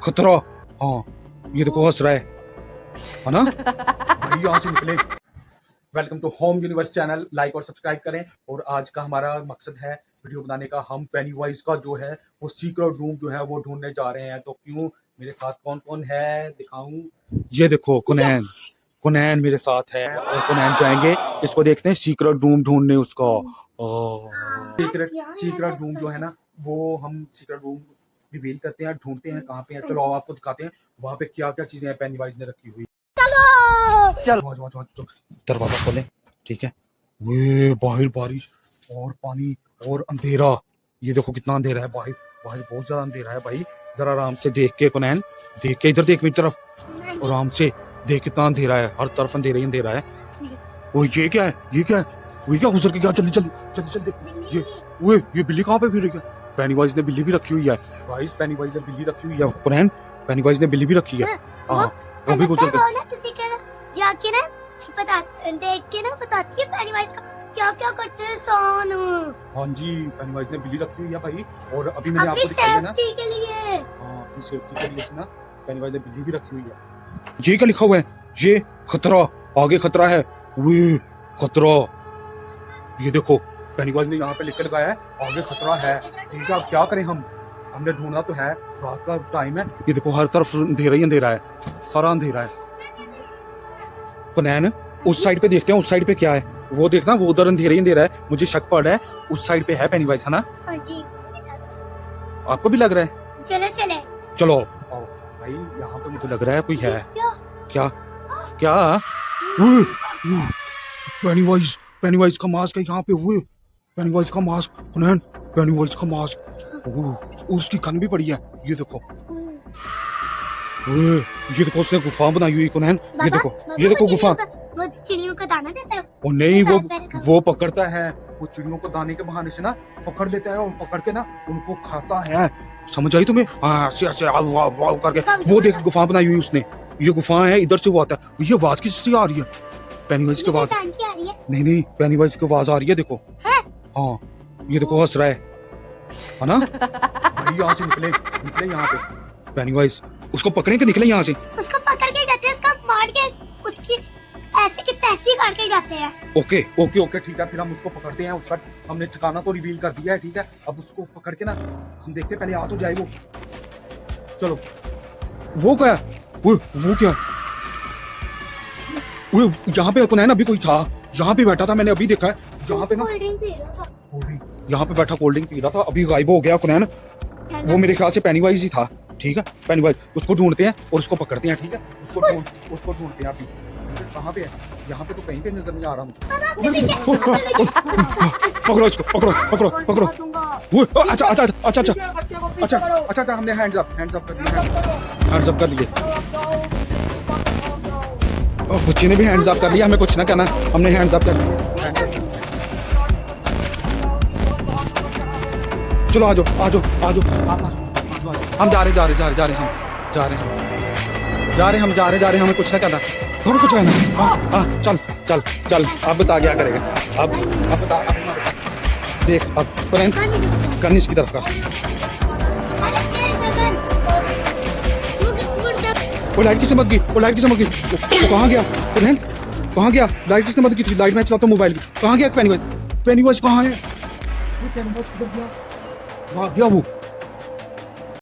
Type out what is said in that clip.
खतरा। हाँ ये देखो हंस रहा है ना भाई, यहाँ से निकले। Welcome to home universe channel, like और सब्सक्राइब करें। और आज का हमारा मकसद है वीडियो बनाने का, हम पेनीवाइज का जो है वो सीक्रेट रूम जो है वो ढूंढने जा रहे हैं। तो क्यों, मेरे साथ कौन कौन है दिखाऊं? ये देखो कुनैन, कुनैन मेरे साथ है और कुनैन जाएंगे इसको देखते हैं सीक्रेट रूम ढूंढने उसका। सीक्रेट रूम जो है ना, वो हम सीक्रेट रूम रिवील करते हैं, ढूंढते हैं कहाँ पे है। चलो आपको दिखाते हैं वहाँ पे क्या क्या चीजें हैं पेनीवाइज ने रखी हुई। चलो दरवाजा खोलें, ठीक है। ये बाहर बारिश और पानी और अंधेरा, ये देखो कितना अंधेरा है बाहर, बाहर बहुत ज्यादा अंधेरा है भाई। जरा आराम से देख के कुनैन, देख के, इधर देख मेरी तरफ, आराम से देख कितना अंधेरा है, हर तरफ अंधेरा ही अंधेरा है। ओ ये क्या है, ये क्या है, वो क्या गुजर के गया, जल्दी जल्दी जल्दी जल्दी। ये बिल्ली कहाँ पे फिर रही है? पेनीवाइज ने बिल्ली भी रखी हुई है गाइस, पेनीवाइज ने बिल्ली रखी हुई है। कुनैन पेनीवाइज ने बिल्ली भी रखी है। हाँ वो भी गुजर के जाके ना पता देख के ना बताती है पेनीवाइज का क्या क्या करते हैं इंसान। हाँ जी, पेनीवाइज ने बिल्ली रखी हुई है भाई। और अभी मैंने आपको दिखाई है ना, सेफ्टी के लिए। हाँ अपनी सेफ्टी के लिए ना पेनीवाइज ने बिल्ली भी रखी हुई है। ये क्या लिखा हुआ है? ये खतरा, आगे खतरा है। वो खतरा, ये देखो पेनीवाइज ने यहाँ पे लिख के लगाया है आगे खतरा है। ठीक है, अब क्या करें हम, हमने ढूंढना तो है, रात का टाइम है। ये देखो हर तरफ अंधेरा ही अंधेरा है, सारा अंधेरा है। कुनैन उस साइड पे देखते हैं, उस साइड पे क्या है वो देखना, वो उधर अंधेरा ही अंधेरा है, मुझे शक पड़ रहा है उस साइड पे है पेनीवाइज, है ना? हाँ जी, आपको भी लग रहा है? चले चले चलो आओ भाई, यहाँ पे मुझे लग रहा है कोई है। क्या क्या पेनीवाइज, पेनीवाइज का मास्क है यहाँ पे। वो पेनीवाइज का मास्क, कुनैन पेनीवाइज का मास्क, उसकी गन भी पड़ी है। ये देखो, ये देखो उसने गुफा बनाई हुई कुनैन, ये देखो, ये देखो गुफा। वो चिड़ियों को दाना देता है। वो नहीं, वो पकड़ता है, वो चिड़ियों को दाने के बहाने से ना पकड़ लेता है और पकड़ के ना उनको खाता है। समझ आई तुम्हें? ऐसे ऐसे वाव करके। वो देख गुफा बनाई हुई उसने, ये गुफा है, इधर से वो आता है। ये आवाज किससे आ रही है? पेनीवाइज की आवाज। नहीं नहीं, पेनीवाइज की आवाज आ रही है, देखो। हाँ ये देखो हंस रहा है ना भाई, यहाँ से निकले, निकले यहाँ पे पेनीवाइज, उसको पकड़े के निकले यहाँ से। उसको पकड़ के जाते हैं, उसको मार के उसकी ऐसे की तैसी करके जाते हैं। ओके ओके ओके ठीक है, फिर हम उसको पकड़ते हैं। उसका हमने ठिकाना तो रिवील कर दिया है, ठीक है। अब उसको पकड़ के ना हम देखते, पहले आ तो जाए वो। चलो वो क्या, वो क्या, वो यहाँ पे कुनैन अभी कोई था, यहाँ पे बैठा था, मैंने अभी देखा है यहाँ पे ना, कोल्ड ड्रिंक पी रहा था, यहाँ पे बैठा कोल्ड ड्रिंक पी रहा था, अभी गायब हो गया कुनैन। वो मेरे ख्याल से पेनीवाइज ही था, ठीक है। पेनीवाइज, उसको ढूंढते हैं और उसको पकड़ते हैं, ठीक है। उसको ढूंढते हैं अभी, कहाँ पे है? यहाँ पे तो कहीं पे नजर नहीं आ रहा मुझे। पकड़ो इसको, पकड़ो पकड़ो पकड़ो। वो अच्छा अच्छा अच्छा अच्छा अच्छा अच्छा अच्छा, हमने हैंड्स अप कर दिए, हैंड्स अप कर दिए। बच्चे ने भी हैंड्स अप कर लिया, हमें कुछ ना कहना, हमने हैंड्स अप कर दिए। चलो आ जाओ आ जाओ आ जाओ, हम जा रहे, हमें कुछ ना करना, थोड़ा कुछ है ना। चल चल चल, अब बता क्या करेगा, अब बता, देख अब करनी इसकी तरफ का। वो लाइट किसने मत की, वो कहाँ गया? कहाँ गया? लाइट किसने मत की थी? लाइट मैं चलाता हूँ मोबाइल की। कहाँ गया पेनीवाइज? पेनीवाइज कहाँ है? पेनीवाइज किधर गया? वहाँ गया वो।